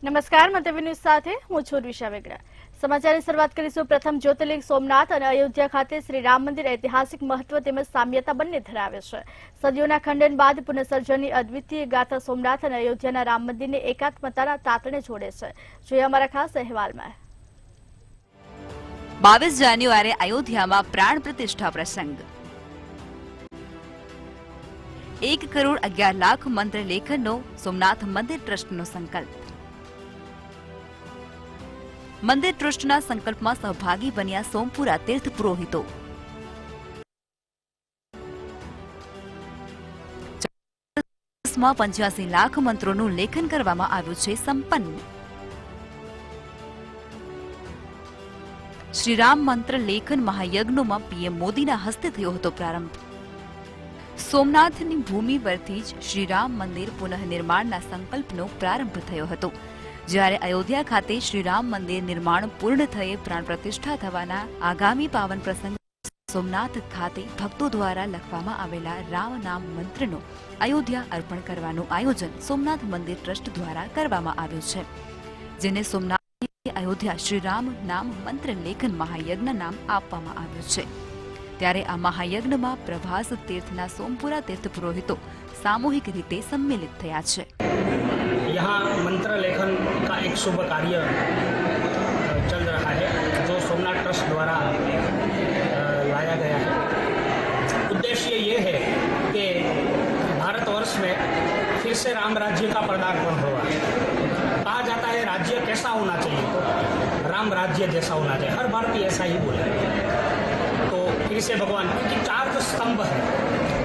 નમસ્કાર, મંતવ્ય ન્યૂઝ સાથે હું છું ઉર્વિશા વેગડા। સમાચારની શરૂઆત કરીશું। પ્રથમ જ્યોતિર્લિંગ સોમનાથ અને અયોધ્યા ખાતે શ્રી રામ મંદિર ઐતિહાસિક મહત્વ તેમજ સામ્યતા બંને ધરાવે છે। સદીઓના ખંડન બાદ પુનઃસર્જનની અદ્વિતીય ગાથા સોમનાથ અને અયોધ્યાના રામ મંદિરને એકાત્મતાના તાતણે જોડે છે। જોઈએ અમારા ખાસ અહેવાલમાં। 22 જાન્યુઆરી અયોધ્યામાં પ્રાણ પ્રતિષ્ઠા પ્રસંગ। 1,11,00,000 મંત્ર લેખનનો સોમનાથ મંદિર ટ્રસ્ટનો સંકલ્પ। મંદિર ટ્રસ્ટના સંકલ્પમાં સહભાગી બન્યા સોમપુરા તીર્થ પુરોહિતો। 85 લાખ મંત્રોનું લેખન કરવામાં આવ્યું છે સંપન્ન। શ્રીરામ મંત્ર લેખન મહાયજ્ઞમાં પીએમ મોદીના હસ્તે થયો હતો પ્રારંભ। સોમનાથની ભૂમિ પરથી જ શ્રીરામ મંદિર પુનઃનિર્માણના સંકલ્પનો પ્રારંભ થયો હતો, જ્યારે અયોધ્યા ખાતે શ્રીરામ મંદિર નિર્માણ પૂર્ણ થયે પ્રાણ પ્રતિષ્ઠા થવાના આગામી પાવન પ્રસંગ સોમનાથ ખાતે ભક્તો દ્વારા લખવામાં આવેલા રામ નામ મંત્રનો અયોધ્યા અર્પણ કરવાનું આયોજન સોમનાથ મંદિર ટ્રસ્ટ દ્વારા કરવામાં આવ્યું છે, જેને સોમનાથ અયોધ્યા શ્રીરામ નામ મંત્ર લેખન મહાયજ્ઞ નામ આપવામાં આવ્યું છે। ત્યારે આ મહાયજ્ઞમાં પ્રભાસ તીર્થના સોમપુરા તીર્થ પુરોહિતો સામૂહિક રીતે सम्मिलित થયા છે। यहाँ मंत्र लेखन का एक शुभ कार्य चल रहा है, जो सोमनाथ ट्रस्ट द्वारा लाया गया है। उद्देश्य ये है कि भारतवर्ष में फिर से राम राज्य का पदार्पण हुआ है। कहा जाता है राज्य कैसा होना चाहिए, तो राम राज्य जैसा होना चाहिए। हर भारतीय ऐसा ही बोले। तो फिर से भगवान की 4 स्तंभ है,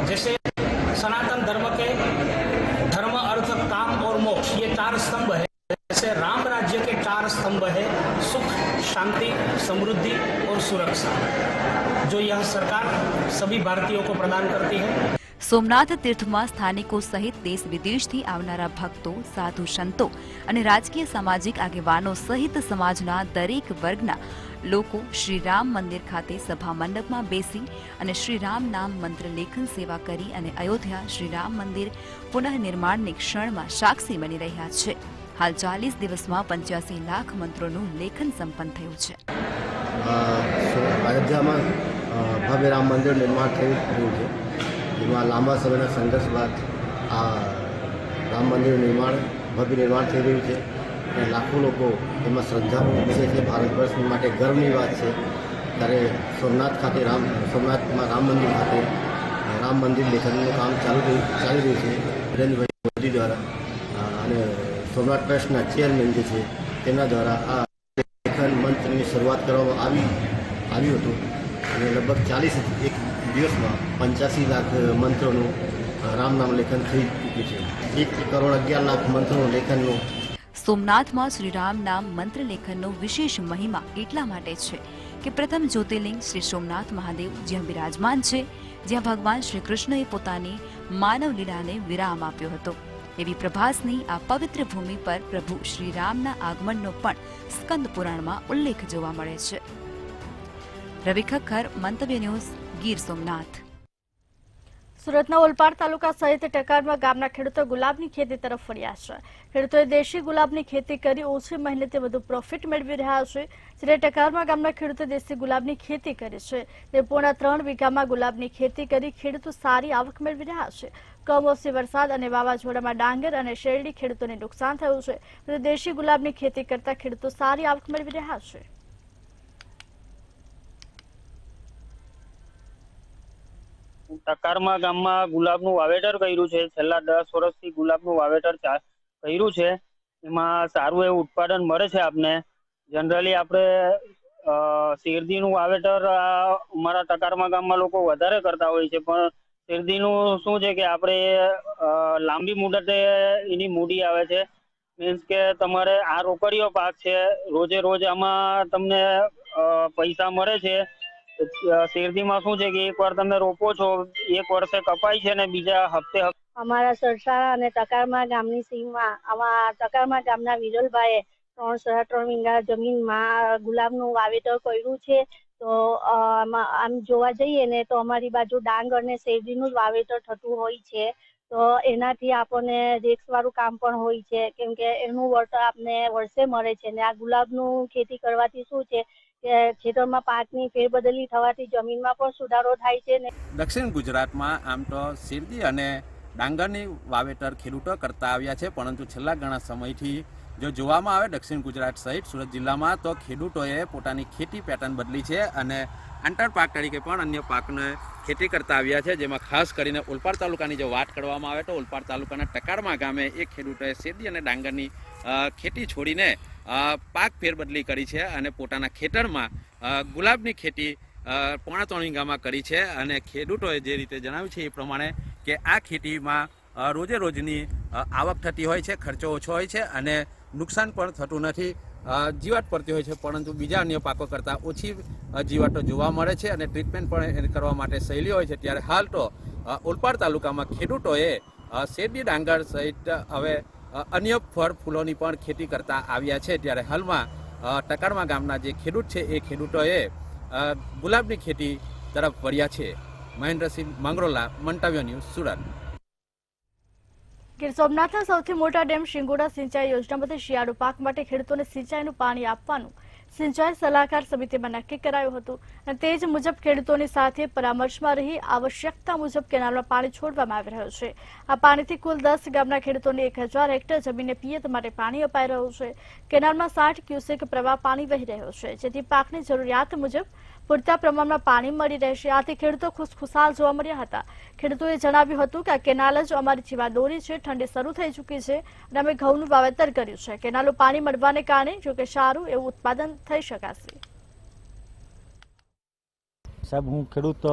जैसे सनातन धर्म के धर्म अर्थ काम और मोक्ष, ये 4 स्तंभ है। जैसे राम राज्य के 4 स्तंभ है, सुख शांति समृद्धि और सुरक्षा, जो यह सरकार सभी भारतीयों को प्रदान करती है। સોમનાથ તીર્થમાં સ્થાનિકો સહિત દેશ વિદેશથી આવનારા ભક્તો, સાધુ સંતો અને રાજકીય સામાજિક આગેવાનો સહિત સમાજના દરેક વર્ગના લોકો શ્રીરામ મંદિર ખાતે સભા મંડપમાં બેસી અને શ્રીરામ નામ મંત્ર લેખન સેવા કરી અને અયોધ્યા શ્રીરામ મંદિર પુનઃનિર્માણની ક્ષણમાં સાક્ષી બની રહ્યા છે। હાલ 40 દિવસમાં 85 લાખ મંત્રોનું લેખન સંપન્ન થયું છે। અયોધ્યામાં ભવ્ય રામ મંદિર નિર્માણ થઈ રહ્યું છે, જેમાં લાંબા સમયના સંઘર્ષ બાદ આ રામ મંદિર ભવ્ય નિર્માણ થઈ રહ્યું છે અને લાખો લોકો એમાં શ્રદ્ધાનો વિષય છે। ભારતવર્ષ માટે ગર્વની વાત છે। ત્યારે સોમનાથમાં રામ મંદિર ખાતે રામ મંદિર લેખનનું કામ ચાલી રહ્યું છે નરેન્દ્રભાઈ મોદી દ્વારા, અને સોમનાથ ટ્રસ્ટના ચેરમેન જે છે તેમના દ્વારા આ લેખન મંત્રની શરૂઆત કરવામાં આવ્યું હતું અને લગભગ 41 દિવસમાં 85 લાખ મંત્રોનું રામ નામ લેખન થઈ ચૂક્યું છે। 1,11,00,000 મંત્રોનું લેખનનું સોમનાથમાં શ્રીરામ નામ મંત્ર લેખનનો વિશેષ મહિમા એટલા માટે છે કે પ્રથમ જ્યોતિર્લિંગ શ્રી સોમનાથ મહાદેવ જ્યાં બિરાજમાન છે, જ્યાં ભગવાન શ્રી કૃષ્ણએ પોતાની માનવ લીલાને વિરામ આપ્યો હતો, એવી પ્રભાસની આ પવિત્ર ભૂમિ પર પ્રભુ શ્રીરામના આગમનનો પણ સ્કંદ પુરાણમાં ઉલ્લેખ જોવા મળે છે। રવિ ખખ્ખર, મંતવ્ય ન્યૂઝ, ગીર સોમનાથ। સુરતના ઓલપાડ તાલુકા સહિત ટકારમાં ગામના ખેડૂતો ગુલાબની ખેતી તરફ વળ્યા છે। ખેડૂતોએ દેશી ગુલાબની ખેતી કરી ઓછી મહેનતે વધુ પ્રોફિટ મેળવી રહ્યા છે, જ્યારે ટકારમાં ગામના ખેડૂતો દેશી ગુલાબની ખેતી કરે છે। તે પોણા 3 વીઘામાં ગુલાબની ખેતી કરી ખેડૂતો સારી આવક મેળવી રહ્યા છે। કમોસમી વરસાદ અને વાવાઝોડામાં ડાંગર અને શેરડી ખેડૂતોને નુકસાન થયું છે, પરંતુ દેશી ગુલાબની ખેતી કરતા ખેડૂતો સારી આવક મેળવી રહ્યા છે। ટકારમાં ગામમાં ગુલાબનું વાવેતર કર્યું છે। છેલ્લા 10 વર્ષથી ગુલાબનું વાવેતર કર્યું છે, એમાં સારું એવું ઉત્પાદન મળે છે આપને। જનરલી આપણે શેરડીનું વાવેતર અમારા ટકારમાં ગામમાં લોકો વધારે કરતા હોય છે, પણ શેરડીનું શું છે કે આપણે લાંબી મુદતે એની મૂડી આવે છે। મીન્સ કે તમારે આ રોકડીયો પાક છે, રોજે રોજ આમાં તમને પૈસા મળે છે। શેરડીમાં શું છે કે એકવાર તમે રોપો છો, 1 વર્ષે કપાય છે ને બીજા હપ્તે અમારા સરસાળા અને ટકારમાં ગામની સીમમાં આમાં ટકારમાં ગામના વિરલભાઈએ 3 વીઘા જમીનમાં ગુલાબનું વાવેતર કર્યું છે। તો આમ જોવા જઈએ ને તો અમારી બાજુ ડાંગ અને શેરડીનું જ વાવેતર થતું હોય છે। તો એનાથી આપણને રિસ્કવાળું કામ પણ હોય છે, કેમ કે એનું વળતર આપને વર્ષે મળે છે. ને આ ગુલાબનું ખેતી કરવાથી શું છે કે ખેતરમાં પાકની ફેરબદલી થવાથી જમીનમાં પણ સુધારો થાય છે. ને દક્ષિણ ગુજરાતમાં આમ તો શેરડી અને ડાંગરની વાવેતર ખેડૂતો કરતા આવ્યા છે, પરંતુ છેલ્લા ઘણા સમયથી જો જોવામાં આવે દક્ષિણ ગુજરાત સહિત સુરત જિલ્લામાં તો ખેડૂતોએ પોતાની ખેતી પેટર્ન બદલી છે અને આંતરપાક તરીકે પણ અન્ય પાકને ખેતી કરતા આવ્યા છે. જેમાં ખાસ કરીને ઓલપાડ તાલુકાની જો વાત કરવામાં આવે તો ઓલપાડ તાલુકાના ટકારમા ગામે એક ખેડૂતોએ શેરડી અને ડાંગરની ખેતી છોડીને પાક ફેરબદલી કરી છે અને પોતાના ખેતરમાં ગુલાબની ખેતી 3.5 વીઘામાં કરી છે. અને ખેડૂતોએ જે રીતે જણાવ્યું છે એ પ્રમાણે કે આ ખેતીમાં રોજે રોજની આવક થતી હોય છે, ખર્ચો ઓછો હોય છે અને નુકસાન પણ થતું નથી. જીવાત પડતી હોય છે, પરંતુ બીજા અન્ય પાકો કરતાં ઓછી જીવાતો જોવા મળે છે અને ટ્રીટમેન્ટ પણ કરવા માટે સહેલી હોય છે. ત્યારે હાલ તો ઓલપાડ તાલુકામાં ખેડૂતોએ શેરડી ડાંગર સહિત હવે અન્ય ફળ ફૂલોની પણ ખેતી કરતા આવ્યા છે. ત્યારે હાલમાં ટકારમા ગામના જે ખેડૂત છે એ ખેડૂતોએ ગુલાબની ખેતી તરફ વળ્યા છે. મહેન્દ્રસિંહ માંગરોલા, મંતવ્ય ન્યૂઝ, સુરત. ગીર સોમનાથના સૌથી મોટા ડેમ શિંગોડા સિંચાઈ યોજનામાંથી શિયાળુ પાક માટે ખેડૂતોને સિંચાઈનું પાણી આપવાનું સિંચાઈ સલાહકાર સમિતિમાં નક્કી કરાયું હતું અને તે જ મુજબ ખેડૂતોની સાથે પરામર્શમાં રહી આવશ્યકતા મુજબ કેનાલમાં પાણી છોડવામાં આવી રહ્યું છે. આ પાણીથી કુલ 10 ગામના ખેડૂતોને 1000 હેક્ટર જમીનને પિયત માટે પાણી અપાઈ રહ્યું છે. કેનાલમાં 60 ક્યુસેક પ્રવાહ પાણી વહી રહ્યો છે, જેથી પાકની જરૂરિયાત મુજબ પૂરતા પ્રમાણમાં પાણી મળી રહેશે. આથી ખેડૂતો ખુશખુશાલ જોવા મળ્યા હતા. ખેડૂતોએ જણાવ્યું હતું કે આ કેનાલ જ અમારી જીવાદોરી છે. ઠંડી શરૂ થઈ ચૂકી છે અને અમે ઘઉંનું વાવેતર કર્યું છે. કેનાલનું પાણી મળવાને કારણે જોકે સારું એવું ઉત્પાદન થઈ શકાશે. સાહેબ, હું ખેડૂત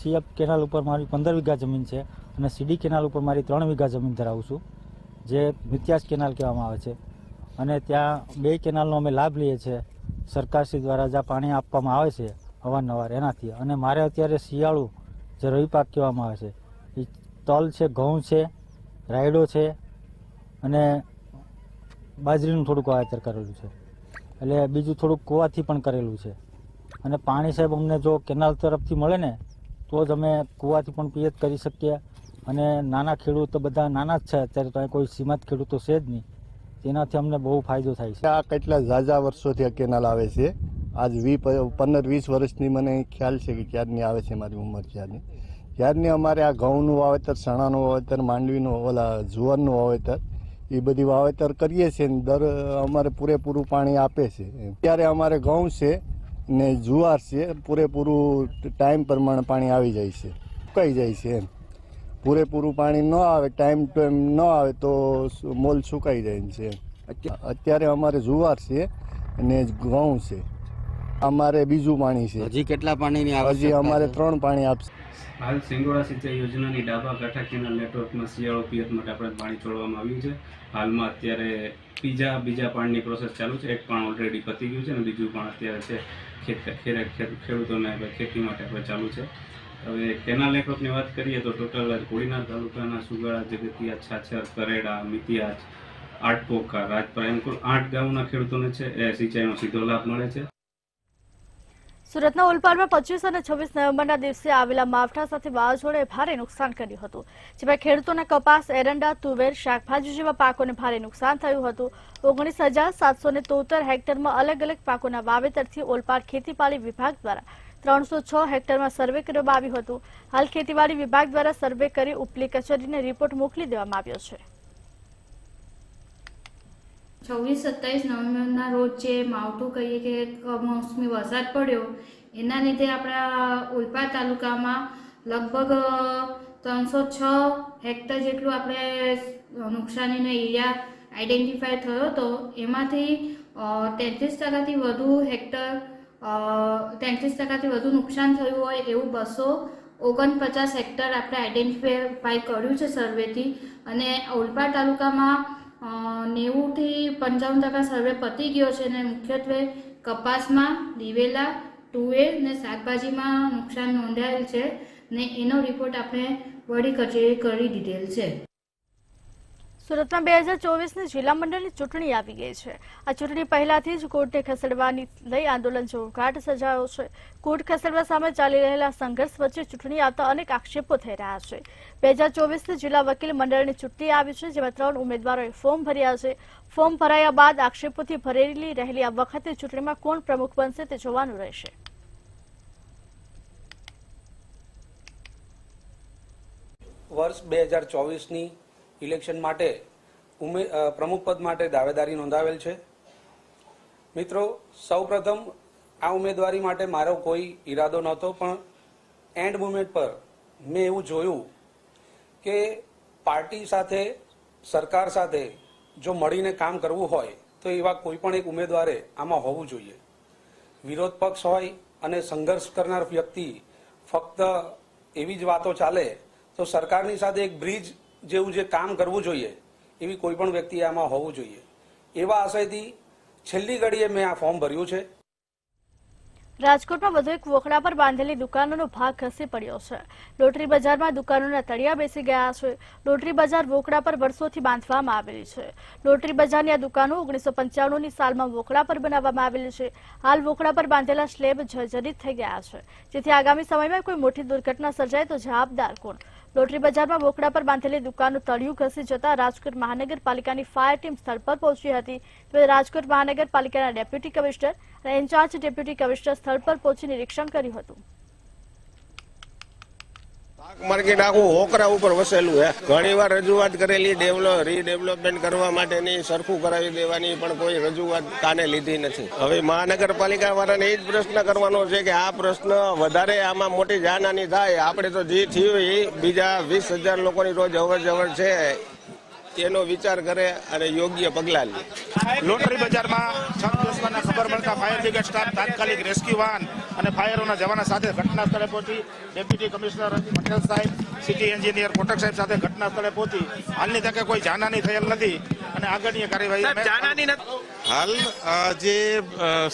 સીએફ કેનાલ ઉપર મારી 15 વીઘા જમીન છે અને સીડી કેનાલ ઉપર મારી 3 વીઘા જમીન ધરાવું છું, જે મિત્યાસ કેનાલ કહેવામાં આવે છે. અને ત્યાં 2 કેનાલનો અમે લાભ લઈએ છીએ સરકારશ્રી દ્વારા, જ્યાં પાણી આપવામાં આવે છે અવારનવાર એનાથી. અને મારે અત્યારે શિયાળુ જે રવિ પાક કહેવામાં આવે છે એ તલ છે, ઘઉં છે, રાયડો છે અને બાજરીનું થોડુંક વાવેતર કરેલું છે. એટલે બીજું થોડુંક કૂવાથી પણ કરેલું છે. અને પાણી સાહેબ અમને જો કેનાલ તરફથી મળે ને તો જ અમે કૂવાથી પણ પિયત કરી શકીએ. અને નાના ખેડૂતો બધા નાના જ છે અત્યારે, તો કોઈ સીમાંત ખેડૂતો છે જ નહીં. તેનાથી અમને બહુ ફાયદો થાય છે. આ કેટલા ઝાઝા વર્ષોથી આ કેનાલ આવે છે. આજ 15-20 વર્ષની મને ખ્યાલ છે કે ક્યારની આવે છે, મારી ઉંમર ત્યારની અમારે આ ઘઉંનું વાવેતર, ચણાનું વાવેતર, માંડવીનું જુવારનું વાવેતર એ બધી વાવેતર કરીએ છીએ ને અમારે પૂરેપૂરું પાણી આપે છે. ત્યારે અમારે ઘઉં છે ને જુવાર છે, પૂરેપૂરું ટાઈમ પ્રમાણે પાણી આવી જાય છે, સુકાઈ જાય છે. એમ પૂરેપૂરું પાણી ન આવે, ટાઈમ ટુ ટાઈમ ન આવે તો મોલ સુકાઈ જાય છે. અત્યારે અમારે જુવાર છે અને ઘઉં છે. અમારે બીજું પાણી છે. હજી કેટલા પાણીની હજી અમારે 3 પાણી આપશે. હાલ સિંગોડા સિંચાઈ યોજનાની ડાબા કાંઠા કેનાલ નેટવર્કમાં શિયાળુ પિયત માટે આપણે પાણી છોડવામાં આવ્યું છે. હાલમાં અત્યારે બીજા પાણીની પ્રોસેસ ચાલુ છે. એક પાણ ઓલરેડી પતી ગયું છે અને બીજું પણ અત્યારે છે ખેડૂતોને ખેતી માટે આપણે ચાલુ છે. હવે કેનાલ નેટવર્કની વાત કરીએ તો ટોટલ કોડીનાર તાલુકાના સુગાળા, જગતિયા, છાછર, કરેડા, મિતિયાજ, આટપોકા, રાજપરા એમ કુલ 8 ગામના ખેડૂતોને છે એ સિંચાઈનો સીધો લાભ મળે છે. સુરતના ઓલપાડમાં 25 અને 26 નવેમ્બરના દિવસે આવેલા માવઠા સાથે વાવાઝોડાએ ભારે નુકસાન કર્યું હતું, જેમાં ખેડૂતોના કપાસ, એરંડા, તુવેર, શાકભાજી જેવા પાકોને ભારે નુકસાન થયું હતું. 19,773 હેક્ટરમાં અલગ અલગ પાકોના વાવેતરથી ઓલપાડ ખેતીપાડી વિભાગ દ્વારા 306 હેક્ટરમાં સર્વે કરવામાં આવ્યું હતું. હાલ ખેતીવાડી વિભાગ દ્વારા સર્વે કરી ઉપલી કચેરીને રિપોર્ટ મોકલી દેવામાં આવ્યો છે. 26-27 નવેમ્બરના રોજ જે માવઠું કહીએ કે કમોસમી વરસાદ પડ્યો એના લીધે આપણા ઓલપાડ તાલુકામાં લગભગ 306 હેક્ટર જેટલું આપણે નુકસાનીનો એરિયા આઈડેન્ટિફાય થયો હતો. એમાંથી 33% વધુ હેક્ટર 33% વધુ નુકસાન થયું હોય એવું 249 હેક્ટર આપણે આઈડેન્ટિફાય કર્યું છે સર્વેથી. અને ઓલપાડ તાલુકામાં 90 થી 55% સર્વે પતી ગયો છે અને મુખ્યત્વે કપાસમાં, દિવેલા, તુવેર ને શાકભાજીમાં નુકસાન નોંધાયેલ છે ને એનો રિપોર્ટ આપણે વડી કચેરી કરી દીધેલ છે. સુરતમાં 2024ની જિલ્લા મંડળની ચૂંટણી આવી ગઈ છે. આ ચૂંટણી પહેલાથી જ કોર્ટને ખસેડવાની લઈ આંદોલન જોરદાર સર્જાયો છે. કોર્ટ ખસેડવા સામે ચાલી રહેલા સંઘર્ષ વચ્ચે ચૂંટણી આવતા અનેક આક્ષેપો થઈ રહ્યા છે. 2024ની જિલ્લા વકીલ મંડળની ચૂંટણી આવી છે, જેમાં 3 ઉમેદવારોએ ફોર્મ ભર્યા છે. ફોર્મ ભરાયા બાદ આક્ષેપોથી ભરેલી રહેલી આ વખતે ચૂંટણીમાં કોણ પ્રમુખ બનશે તે જોવાનું રહેશે. વર્ષ 2024ની ઇલેક્શન માટે પ્રમુખ પદ માટે દાવેદારી નોંધાવેલ છે. મિત્રો, સૌપ્રથમ આ ઉમેદવારી માટે મારો કોઈ ઈરાદો નહોતો, પણ એન્ડ મોમેન્ટ પર મેં એવું જોયું કે પાર્ટી સાથે, સરકાર સાથે જો મળીને કામ કરવું હોય તો એવા કોઈ પણ એક ઉમેદવારે આમાં હોવું જોઈએ. વિરોધ પક્ષ હોય અને સંઘર્ષ કરનાર વ્યક્તિ ફક્ત એવી જ વાતો ચાલે તો સરકારની સાથે એક બ્રિજ જેવું જે કામ કરવું જોઈએ એવી કોઈ પણ વ્યક્તિ આમાં હોવું જોઈએ. એવા આશયથી છેલ્લી ઘડીએ મેં આ ફોર્મ ભર્યું છે. રાજકોટમાં વધુ એક વોકડા પર બાંધેલી દુકાનોનો ભાગ ખસી પડ્યો છે. લોટરી બજારમાં દુકાનોના તળિયા બેસી ગયા છે. લોટરી બજાર વોકડા પર વર્ષોથી બાંધવામાં આવેલી છે. લોટરી બજારની આ દુકાનો 1995ની સાલમાં વોકડા પર બનાવવામાં આવેલી છે. હાલ વોકડા પર બાંધેલા સ્લેબ જર્જરિત થઈ ગયા છે, જેથી આગામી સમયમાં કોઈ મોટી દુર્ઘટના સર્જાય તો જવાબદાર કોણ? લોટરી બજારમાં વોકડા પર બાંધેલી દુકાનનું તળિયું ખસી જતા રાજકોટ મહાનગરપાલિકાની ફાયર ટીમ સ્થળ પર પહોંચી હતી. તો રાજકોટ મહાનગરપાલિકાના ડેપ્યુટી કમિશનર અને ઇન્ચાર્જ ડેપ્યુટી કમિશનર સ્થળ પર પહોંચી નિરીક્ષણ કર્યું હતું. માર્કેટ આખું હોકરા ઉપર વસેલું છે. ઘણીવાર રજૂઆત કરેલી, રીડેવલપમેન્ટ કરવા માટેની, સરખું કરાવી દેવાની, પણ કોઈ રજૂઆત કાને લીધી નથી. હવે મહાનગરપાલિકા વાળાને એ જ પ્રશ્ન કરવાનો છે કે આ પ્રશ્ન વધારે આમાં મોટી જાનહાની થાય. આપણે તો જે થયું એ બીજા 20,000 લોકોની રોજ અવર જવર છે તેનો વિચાર કરે અને યોગ્ય પગલાં લે. લોટરી બજારમાં છત દુશ્મનને ખબર મળતા ફાયર બ્રિગેડ સ્ટાફ તાત્કાલિક રેસ્ક્યુ વાહન અને ફાયરોના જવાના સાથે ઘટના સ્થળે પહોંચી ડેપ્યુટી કમિશનર પટેલ સાહેબ, સિટી એન્જિનિયર કોટક સાહેબ સાથે ઘટના સ્થળે પહોંચી હાલની તકે કોઈ જાનહાની થયેલ નથી અને આગળની કાર્યવાહી. હાલ જે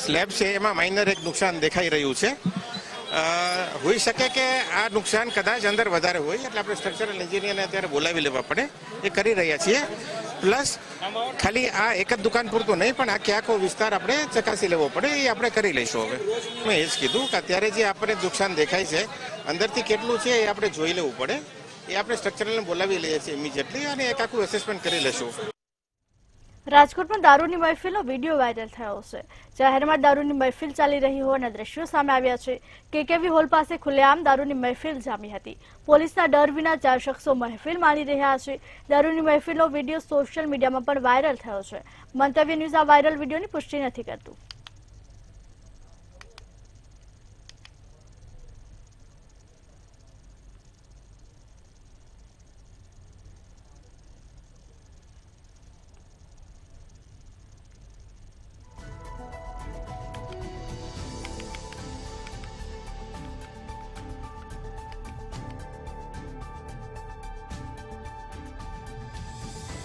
સ્લેબ છે એમાં માઇનર એક નુકસાન દેખાઈ રહ્યું છે. હોઈ શકે કે આ નુકસાન કદાચ અંદર વધારે હોય, એટલે આપણે સ્ટ્રક્ચરલ એન્જિનિયરને અત્યારે બોલાવી લેવા પડે, એ કરી રહ્યા છીએ. પ્લસ ખાલી આ એક જ દુકાન પૂરતું નહીં, પણ આખો વિસ્તાર આપણે ચકાસી લેવો પડે, એ આપણે કરી લઈશું. હવે મેં એ જ કીધું કે અત્યારે જે આપણે નુકસાન દેખાય છે અંદરથી કેટલું છે એ આપણે જોઈ લેવું પડે. એ આપણે સ્ટ્રક્ચરલને બોલાવી લઈએ છીએ ઇમિડિયેટલી અને એક આખું એસેસમેન્ટ કરી લઈશું. રાજકોટમાં દારૂની મહેફિલનો વિડીયો વાયરલ થયો છે. જાહેરમાં દારૂની મહેફિલ ચાલી રહી હોવાના દ્રશ્યો સામે આવ્યા છે. કેકેવી હોલ પાસે ખુલ્લેઆમ દારૂની મહેફિલ જામી હતી. પોલીસના ડર વિના 4 શખ્સો મહેફિલ માણી રહ્યા છે. દારૂની મહેફિલનો વિડીયો સોશિયલ મીડિયામાં પણ વાયરલ થયો છે. મંતવ્ય ન્યૂઝ આ વાયરલ વિડીયોની પુષ્ટિ નથી કરતું.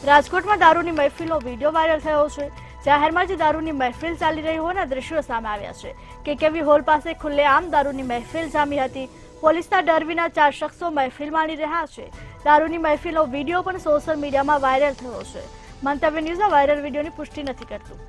રાજકોટમાં દારૂની મહેફિલનો વિડીયો વાયરલ થયો છે. જાહેરમાં જ દારૂની મહેફિલ ચાલી રહી હોવાના દ્રશ્યો સામે આવ્યા છે. કેકેવી હોલ પાસે ખુલ્લેઆમ દારૂની મહેફિલ જામી હતી. પોલીસના ડર વિના 4 શખ્સો મહેફિલ માણી રહ્યા છે. દારૂની મહેફિલનો વિડીયો પણ સોશિયલ મીડિયામાં વાયરલ થયો છે. મંતવ્ય ન્યૂઝ આ વાયરલ વિડીયોની પુષ્ટિ નથી કરતું.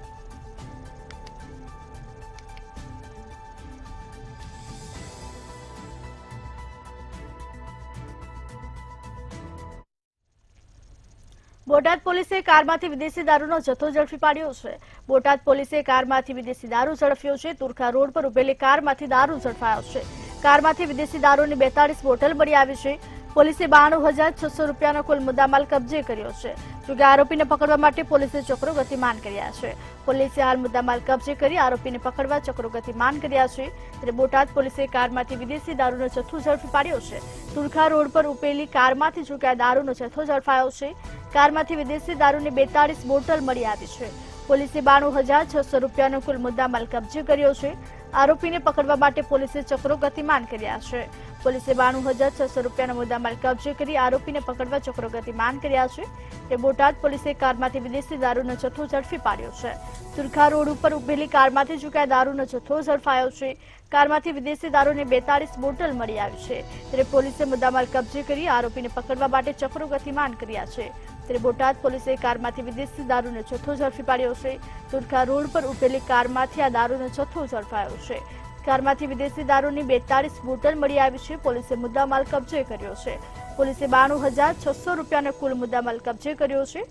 બોટાદ પોલીસે કારમાંથી વિદેશી દારૂનો જથ્થો ઝડપી પાડ્યો છે. બોટાદ પોલીસે કારમાંથી વિદેશી દારૂ ઝડપ્યો છે. તુરખા રોડ પર ઉભેલી કારમાંથી દારૂ ઝડપાયો છે. કારમાંથી વિદેશી દારૂની 42 બોટલ મળી આવી છે. પોલીસે 92,600 રૂપિયાનો કુલ મુદ્દામાલ કબજે કર્યો છે. જોકે આરોપીને પકડવા માટે પોલીસે ચક્રો ગતિમાન કર્યા છે. પોલીસે હાલ મુદ્દામાલ કબજે કરી આરોપીને પકડવા ચક્રો ગતિમાન કર્યા છે. ત્યારે બોટાદ પોલીસે કારમાંથી વિદેશી દારૂનો જથ્થો ઝડપી પાડ્યો છે. તુરખા રોડ પર ઉભેલી કારમાંથી જોકે આ દારૂનો જથ્થો ઝડપાયો છે. કારમાંથી વિદેશી દારૂની 42 બોટલ મળી આવી છે. પોલીસે 92,600 રૂપિયાનો કુલ મુદ્દામાલ કબજે કર્યો છે. આરોપીને પકડવા માટે પોલીસે ચક્રો ગતિમાન કર્યા છે. પોલીસે 92,600 રૂપિયાનો મુદ્દામાલ કબજે કરી આરોપીને પકડવા ચક્રો ગતિમાન કર્યા છે. તે બોટાદ પોલીસે કારમાંથી વિદેશી દારૂનો જથ્થો ઝડપી પાડ્યો છે. તુરખા રોડ ઉપર ઉભેલી કારમાંથી ઝુકાયેલા દારૂનો જથ્થો ઝડપાયો છે. કારમાંથી વિદેશી દારૂની 42 બોટલ મળી આવી છે. ત્યારે પોલીસે મુદ્દામાલ કબજે કરી આરોપીને પકડવા માટે ચક્રો ગતિમાન કર્યા છે. ત્યારે બોટાદ પોલીસે કારમાંથી વિદેશી દારૂનો જથ્થો ઝડપી પાડ્યો છે. ધોળકા રોડ પર ઉભેલી કારમાંથી આ દારૂનો જથ્થો ઝડપાયો છે. કારમાંથી વિદેશી દારૂની 42 બોટલ મળી આવી છે. પોલીસે મુદ્દામાલ કબજે કર્યો છે. પોલીસે 92,600 રૂપિયાનો કુલ મુદ્દામાલ કબજે કર્યો છે.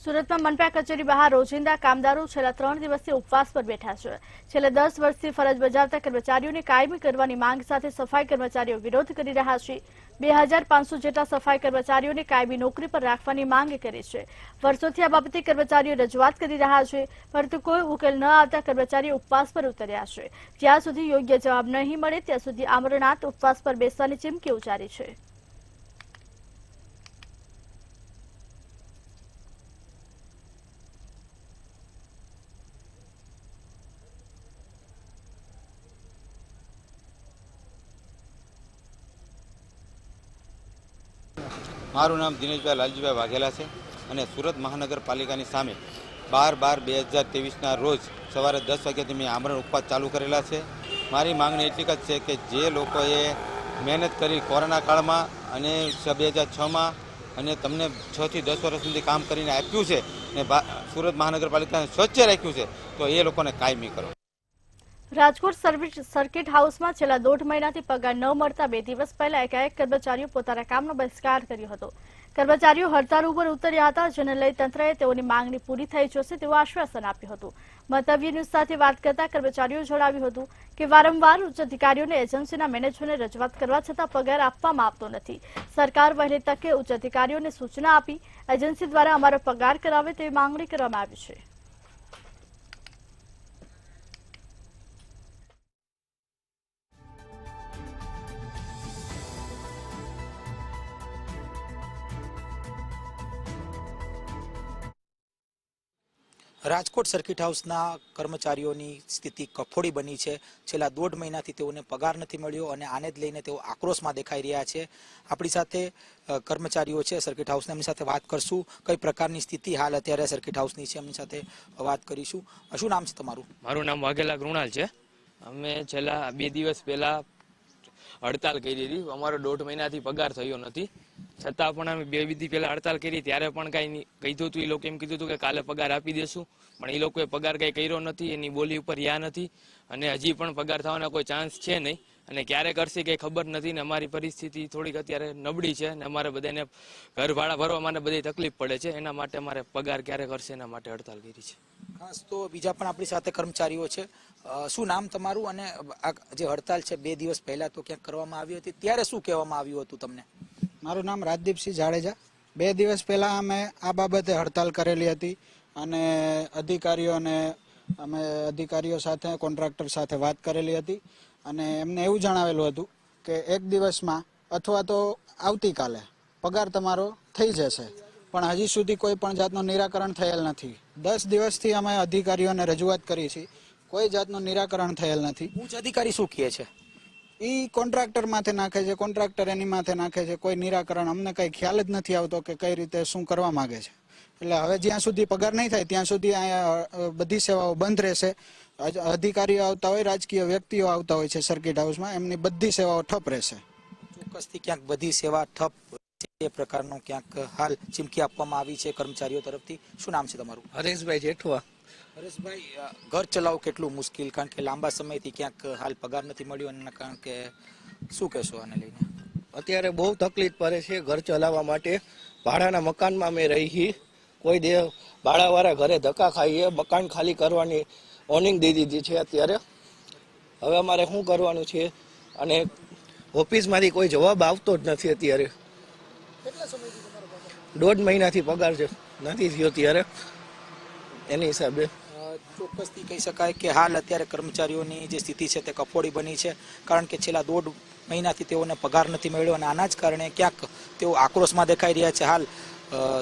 સુરતમાં મનપા કચેરી બહાર રોજિંદા કામદારો છેલ્લા 3 દિવસથી ઉપવાસ પર બેઠા છે. છેલ્લા 10 વર્ષથી ફરજ બજાવતા કર્મચારીઓને કાયમી કરવાની માંગ સાથે સફાઈ કર્મચારીઓ વિરોધ કરી રહ્યા છે. 2500 જેટલા સફાઈ કર્મચારીઓને કાયમી નોકરી પર રાખવાની માંગ કરી છે. વર્ષોથી આ બાબતે કર્મચારીઓ રજૂઆત કરી રહ્યા છે, પરંતુ કોઈ ઉકેલ ન આવતા કર્મચારીઓ ઉપવાસ પર ઉતર્યા છે. જ્યાં સુધી યોગ્ય જવાબ નહીં મળે ત્યાં સુધી આમરણાંત ઉપવાસ પર બેસવાની ચીમકી ઉચ્ચારી છે. મારું નામ દિનેશભાઈ લાલજીભાઈ વાઘેલા છે અને સુરત મહાનગરપાલિકાની સામે 12/12/2023ના રોજ સવારે 10 વાગ્યાથી મેં આમરણ ઉપવાસ ચાલુ કરેલા છે. મારી માંગણી એટલી જ છે કે જે લોકોએ મહેનત કરી કોરોના કાળમાં અને 2006માં અને તમને 6 થી 10 વર્ષ સુધી કામ કરીને આપ્યું છે અને સુરત મહાનગરપાલિકાને સ્વચ્છ રાખ્યું છે, તો એ લોકોને કાયમી કરો. રાજકોટ સર્કિટ હાઉસમાં છેલ્લા 1.5 મહિનાથી પગાર ન મળતા 2 દિવસ પહેલા એકાએક કર્મચારીઓ પોતાના કામનો બહિષ્કાર કર્યો હતો. કર્મચારીઓ હડતાળ ઉપર ઉતર્યા હતા, જેને લઈ તંત્રએ તેઓની માંગણી પૂરી થઈ જશે તેવું આશ્વાસન આપ્યું હતું. મંતવ્ય ન્યૂઝ સાથે વાત કરતા કર્મચારીઓ જણાવ્યું હતું કે વારંવાર ઉચ્ચ અધિકારીઓને એજન્સીના મેનેજરને રજૂઆત કરવા છતાં પગાર આપવામાં આવતો નથી. સરકાર વહેલી તકે ઉચ્ચ અધિકારીઓને સૂચના આપી એજન્સી દ્વારા અમારો પગાર કરાવે તેવી માંગણી કરવામાં આવી છે. રાજકોટ સર્કિટ હાઉસના કર્મચારીઓની સ્થિતિ કફોડી બની છે. છેલ્લા 1.5 મહિનાથી તેઓને પગાર નથી મળ્યો અને આને જ લઈને તેઓ આક્રોશમાં દેખાઈ રહ્યા છે. આપણી સાથે કર્મચારીઓ છે સર્કિટ હાઉસના, એમની સાથે વાત કરશું. કઈ પ્રકારની સ્થિતિ હાલ અત્યારે સર્કિટ હાઉસની છે એમની સાથે વાત કરીશું. શું નામ છે તમારું? મારું નામ વાઘેલા કૃણાલ છે. અમે છેલ્લા 2 દિવસ પહેલા હડતાલ કરી હતી. અમારો 1.5 મહિનાથી પગાર થયો નથી, છતાં પણ અમે 2 દિવસ પહેલા હડતાલ કરી ત્યારે પણ કઈ કીધું હતું. એ લોકો એમ કીધું હતું કે કાલે પગાર આપી દેશું, પણ એ લોકોએ પગાર કઈ કર્યો નથી. એની બોલી ઉપર યા નથી અને હજી પણ પગાર થવાના કોઈ ચાન્સ છે નહીં અને ક્યારે કરશે કઈ ખબર નથી. ને અમારી પરિસ્થિતિ થોડીક અત્યારે નબળી છે અને અમારે બધાને ઘર ભાડા ભરવા બધે તકલીફ પડે છે. એના માટે અમારે પગાર ક્યારે કરશે એના માટે હડતાલ કરી છે. ખાસ તો બીજા પણ આપણી સાથે કર્મચારીઓ છે. શું નામ તમારું? અને આ જે હડતાલ છે 2 દિવસ પહેલા તો ક્યાંક કરવામાં આવી હતી, ત્યારે શું કહેવામાં આવ્યું હતું તમને? મારું નામ રાજદીપસિંહ જાડેજા. 2 દિવસ પહેલા અમે આ બાબતે હડતાલ કરેલી હતી અને અધિકારીઓ સાથે કોન્ટ્રાક્ટર સાથે વાત કરેલી હતી અને એમને એવું જણાવેલું હતું કે 1 દિવસમાં અથવા તો આવતીકાલે પગાર તમારો થઈ જશે, પણ હજી સુધી કોઈ પણ જાતનું નિરાકરણ થયેલ નથી. 10 દિવસથી અમે અધિકારીઓને રજૂઆત કરી છે, કોઈ જાતનું નિરાકરણ થયેલ નથી. ઉચ્ચ અધિકારી શું કહે છે? એ કોન્ટ્રાક્ટર માથે નાખે છે, કોન્ટ્રાક્ટર એની માથે નાખે છે. કોઈ નિરાકરણ અમને કઈ ખ્યાલ જ નથી આવતો કે કઈ રીતે શું કરવા માંગે છે. એટલે હવે જ્યાં સુધી પગાર નહીં થાય ત્યાં સુધી અહીંયા બધી સેવાઓ બંધ રહેશે. અધિકારીઓ આવતા હોય, રાજકીય વ્યક્તિઓ આવતા હોય છે સર્કિટ હાઉસમાં, એમની બધી સેવાઓ ઠપ રહેશે. ચોક્કસથી ક્યાંક બધી સેવા ઠપ એ પ્રકારનો ક્યાંક હાલ ચીમકી આપવામાં આવી છે કર્મચારીઓ તરફથી. શું નામ છે તમારું? હરેશભાઈ જેઠવા. હરેશભાઈ, ઘર ચલાવવું કેટલું મુશ્કેલ, કારણ કે લાંબા સમયથી ક્યાંક હાલ પગાર નથી મળ્યો એના કારણ કે શું કહેશો આને લઈને? અત્યારે બહુ તકલીફ પડે છે ઘર ચલાવવા માટે. ભાડાના મકાનમાં અમે રહીએ, કોઈ ભાડાવાળા ઘરે ધક્કા ખાઈએ. મકાન ખાલી કરવાની વોર્નિંગ દઈ દીધી છે અત્યારે. હવે અમારે શું કરવાનું છે અને ઓફિસમાંથી કોઈ જવાબ આવતો જ નથી અત્યારે. 1.5 મહિનાથી પગાર છે નથી થયો ત્યારે. એની હિસાબે ચોક્કસથી કહી શકાય કે હાલ અત્યારે કર્મચારીઓની જે સ્થિતિ છે તે કફોડી બની છે, કારણ કે છેલ્લા 1.5 મહિનાથી તેઓને પગાર નથી મળ્યો અને આના જ કારણે ક્યાંક તેઓ આક્રોશમાં દેખાઈ રહ્યા છે. હાલ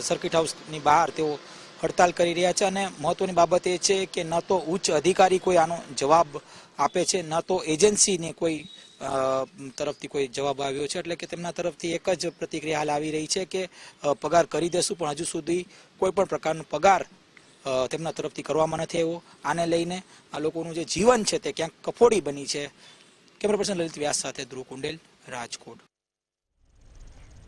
સર્કિટ હાઉસની બહાર તેઓ હડતાલ કરી રહ્યા છે અને મહત્વની બાબત એ છે કે ન તો ઉચ્ચ અધિકારી કોઈ આનો જવાબ આપે છે, ન તો એજન્સીને કોઈ તરફથી કોઈ જવાબ આવ્યો છે. એટલે કે તેમના તરફથી એક જ પ્રતિક્રિયા હાલ આવી રહી છે કે પગાર કરી દેશું, પણ હજુ સુધી કોઈ પણ પ્રકારનો પગાર તેમના તરફથી કરવામાં નથી આવ્યો. આને લઈને આ લોકોનું જે જીવન છે તે ક્યાંક કફોડી બની છે. કેમેરા પર્સન લલિત વ્યાસ સાથે ધ્રુવ કુંડેલ, રાજકોટ।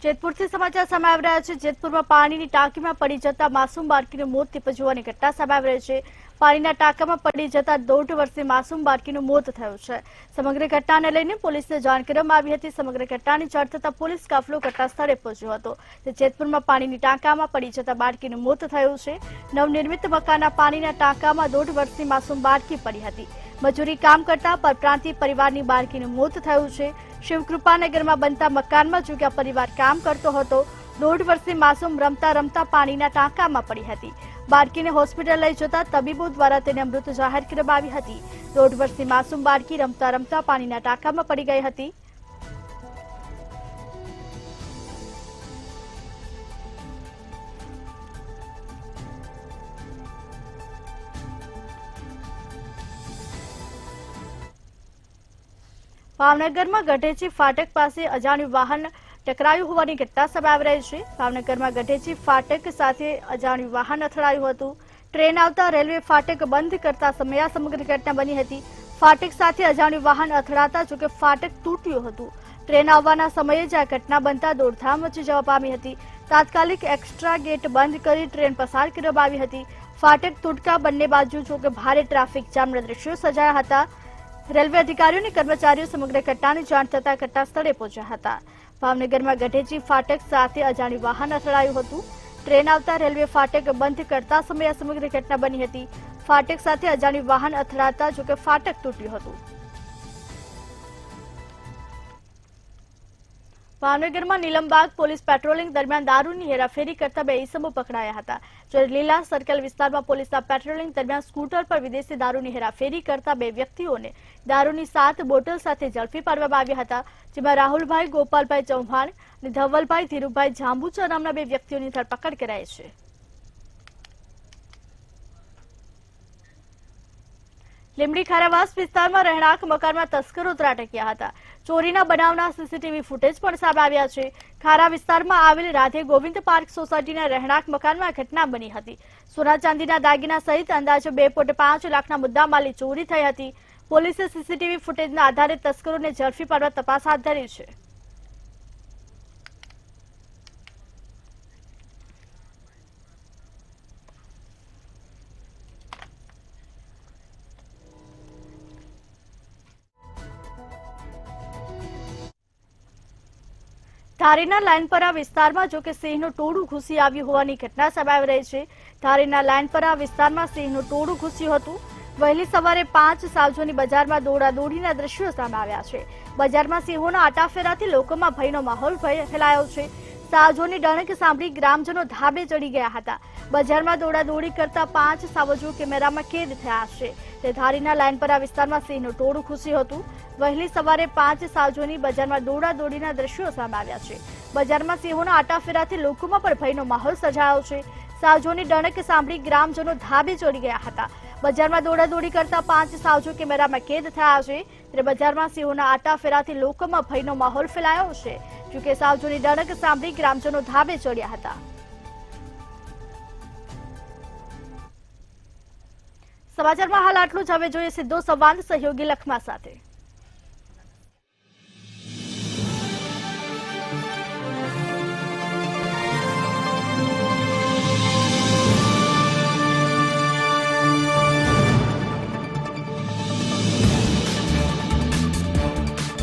જેતપુરથી સમાચાર સામે આવી રહ્યા છે। જેતપુરમાં પાણીની ટાંકીમાં પડી જતા માસૂમ બાળકીનું મોત નીપજવાની ઘટના સામે આવી રહી છે। પાણીના ટાંકામાં પડી જતા 1.5 વર્ષીય માસૂમ બાળકીનું મોત થયું છે। સમગ્ર ઘટનાને લઈને પોલીસને જાણ કરવામાં આવી હતી। સમગ્ર ઘટનાની જાણ થતાં પોલીસ કાફલો ઘટના સ્થળે પહોંચ્યો હતો। જેતપુરમાં પાણીની ટાંકામાં પડી જતા બાળકીનું મોત થયું છે। નવનિર્મિત મકાનના પાણીના ટાંકામાં 1.5 વર્ષની માસૂમ બાળકી પડી હતી। મજૂરી કામ કરતા પરપ્રાંતીય પરિવારની બાળકીનું મોત થયું છે। શિવકૃપાનગરમાં બનતા મકાનમાં જો કે આ પરિવાર કામ કરતો હતો। 1.5 વર્ષની માસૂમ રમતા રમતા પાણીના ટાંકામાં પડી હતી। બાળકીને હોસ્પિટલ લઈ જતા તબીબો દ્વારા તેને મૃત જાહેર કરવામાં આવી હતી। 1.5 વર્ષની માસૂમ બાળકી રમતા રમતા પાણીના ટાંકામાં પડી ગઈ હતી। ભાવનગરમાં ગઢેચી ફાટક પાસે અજાણ્યું વાહન ટકરાયું હોવાની ઘટના સામે આવી રહી છે। ભાવનગરમાં ગઢેચી ફાટક સાથે અજાણ્યું વાહન અથડાયું હતું। ટ્રેન આવતા રેલવે ફાટક બંધ કરતા સમયે આ સમગ્ર ઘટના બની હતી। ફાટક સાથે અજાણ્યું વાહન અથડાતા જોકે ફાટક તૂટ્યું હતું। ટ્રેન આવવાના સમયે જ આ ઘટના બનતા દોડધામ મચી જવા પામી હતી। તાત્કાલિક એક્સ્ટ્રા ગેટ બંધ કરી ટ્રેન પસાર કરવામાં આવી હતી। ફાટક તૂટતા બંને બાજુ જોકે ભારે ટ્રાફિક જામના દ્રશ્યો સર્જાયા હતા। રેલવે અધિકારીઓ અને કર્મચારીઓ સમગ્ર ઘટનાની જાણ થતા ઘટના સ્થળે પહોંચ્યા હતા। ભાવનગરમાં ગઢેચી ફાટક સાથે અજાણ્યું વાહન અથડાયું હતું। ટ્રેન આવતા રેલવે ફાટક બંધ કરતા સમયે આ સમગ્ર ઘટના બની હતી। ફાટક સાથે અજાણ્યું વાહન અથડાતા જોકે ફાટક તૂટ્યું હતું। ભાવનગરમાં નીલમબાગ પોલીસ પેટ્રોલિંગ દરમિયાન દારૂની હેરાફેરી કરતા 2 ઈસમો પકડાયા હતા। જ્યારે લીલા સર્કલ વિસ્તારમાં પોલીસના પેટ્રોલિંગ દરમિયાન સ્કૂટર પર વિદેશી દારૂની હેરાફેરી કરતા 2 વ્યક્તિઓને દારૂની 7 બોટલ સાથે ઝડપી પાડવામાં આવ્યા હતા। જેમાં રાહુલભાઈ ગોપાલભાઈ ચૌહાણ અને ધવલભાઈ ધીરુભાઈ જાંબુચા નામના 2 વ્યક્તિઓની ધરપકડ કરાઈ છે। લીંબડી ખારાવાસ વિસ્તારમાં રહેણાંક મકાનમાં તસ્કરો ત્રાટક્યા હતા। ચોરીના બનાવના સીસીટીવી ફૂટેજ પણ સામે આવ્યા છે। ખારા વિસ્તારમાં આવેલ રાધે ગોવિંદ પાર્ક સોસાયટીના રહેણાંક મકાનમાં ઘટના બની હતી। સોના ચાંદીના દાગીના સહિત અંદાજે 2.5 લાખના મુદ્દામાલની ચોરી થઈ હતી। પોલીસે સીસીટીવી ફૂટેજના આધારે તસ્કરોને ઝડપી પાડવા તપાસ હાથ ધરી છે। ધારીના લાઇનપરા વિસ્તારમાં જો કે સિંહનું ટોળું ઘૂસી આવ્યું હોવાની ઘટના સામે આવી રહી છે। ધારીના લાઇનપરા વિસ્તારમાં સિંહનું ટોળું ઘૂસ્યું હતું। વહેલી સવારે 5 સાવજોની બજારમાં દોડાદોડીના દ્રશ્યો સામે આવ્યા છે। બજારમાં સિંહોના આટાફેરાથી લોકોમાં ભયનો માહોલ ફેલાયો છે। સાવજોની ડણક સાંભળી ગ્રામજનો ધાબે ચડી ગયા હતા। બજારમાં દોડાદોડી કરતા 5 સાવજો કેમેરામાં કેદ થયા છે। તે ધારીના લાઇનપરા વિસ્તારમાં સિંહનું ટોળું ઘૂસ્યું હતું। વહેલી સવારે 5 સાવજોની બજારમાં દોડાદોડીના દ્રશ્યો સામે આવ્યા છે। બજારમાં સિંહોના આટાફેરાથી લોકોમાં પણ ભયનો માહોલ સર્જાયો છે। સાવજોની ડણક સાંભળી ગ્રામજનો ધાબે ચડી ગયા હતા। બજારમાં દોડાદોડી કરતા 5 સાવજો કેમેરામાં કેદ થયા છે। ત્યારે બજારમાં સિંહોના આટાફેરાથી લોકોમાં ભયનો માહોલ ફેલાયો છે। જોકે સાવજોની ડણક સાંભળી ગ્રામજનો ધાબે ચડ્યા હતા। સમાચારમાં હાલ આટલું જ। હવે જોઈએ સીધો સંવાદ સહયોગી લખમા સાથે।